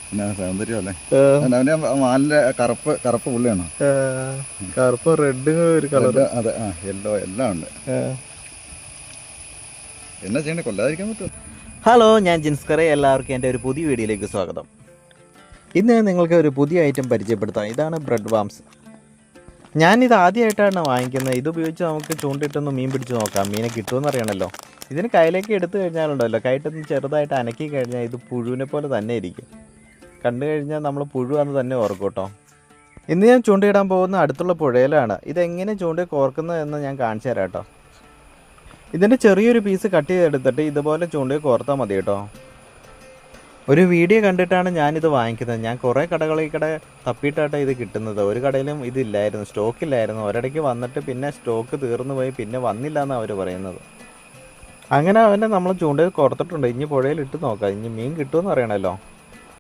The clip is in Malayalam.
പിന്നെ സൗന്ദര്യമല്ലേ. ആ, അവൻ്റെ വാലിൻ്റെ കറുപ്പ് കറുപ്പ് പുള്ളിയാണോ? ആ, കറുപ്പ് റെഡ് ഒരു കളർ. അതെ, യെല്ലോ എല്ലാം ഉണ്ട്. എന്നാ ചെയ്യണ്ടേ, കൊല്ലാതിരിക്കാൻ പറ്റുമോ? ഹലോ, ഞാൻ ജിൻസ്കറെ. എല്ലാവർക്കും എൻ്റെ ഒരു പുതിയ വീഡിയോയിലേക്ക് സ്വാഗതം. ഇന്ന് നിങ്ങൾക്ക് ഒരു പുതിയ ഐറ്റം പരിചയപ്പെടുത്താം. ഇതാണ് ബ്രെഡ് വാംസ്. ഞാനിത് ആദ്യമായിട്ടാണ് വാങ്ങിക്കുന്നത്. ഇത് ഉപയോഗിച്ച് നമുക്ക് ചൂണ്ടിട്ടൊന്ന് മീൻ പിടിച്ച് നോക്കാം. മീനെ കിട്ടുമെന്ന് അറിയണമല്ലോ. ഇതിന് കയ്യിലേക്ക് എടുത്തു കഴിഞ്ഞാലുണ്ടല്ലോ, കൈയിട്ടൊന്ന് ചെറുതായിട്ട് അനക്കി കഴിഞ്ഞാൽ ഇത് പുഴുവിനെ പോലെ തന്നെ ഇരിക്കും. കണ്ടു കഴിഞ്ഞാൽ നമ്മൾ പുഴുവാന്ന് തന്നെ ഓർക്കും കേട്ടോ. ഇന്ന് ഞാൻ ചൂണ്ടയിടാൻ പോകുന്ന അടുത്തുള്ള പുഴയിലാണ്. ഇതെങ്ങനെ ചൂണ്ടി കോർക്കുന്നതെന്ന് ഞാൻ കാണിച്ചു തരാം കേട്ടോ. ഇതിൻ്റെ ചെറിയൊരു പീസ് കട്ട് ചെയ്തെടുത്തിട്ട് ഇതുപോലെ ചൂണ്ടി കോർത്താൽ മതി കേട്ടോ. ഒരു വീഡിയോ കണ്ടിട്ടാണ് ഞാനിത് വാങ്ങിക്കുന്നത്. ഞാൻ കുറേ കടകളിൽ തപ്പിയിട്ടാണ് ഇത് കിട്ടുന്നത്. ഒരു കടയിലും ഇതില്ലായിരുന്നു, സ്റ്റോക്കില്ലായിരുന്നു. ഒരിടയ്ക്ക് വന്നിട്ട് പിന്നെ സ്റ്റോക്ക് തീർന്നു പോയി, പിന്നെ വന്നില്ല എന്നാണ് അവർ പറയുന്നത്. അങ്ങനെ അവനെ നമ്മൾ ചൂണ്ടയിൽ കോർത്തിട്ടുണ്ട്. ഇനി പുഴയിൽ ഇട്ട് നോക്കാം. ഇനി മീൻ കിട്ടുമെന്ന് അറിയണമല്ലോ.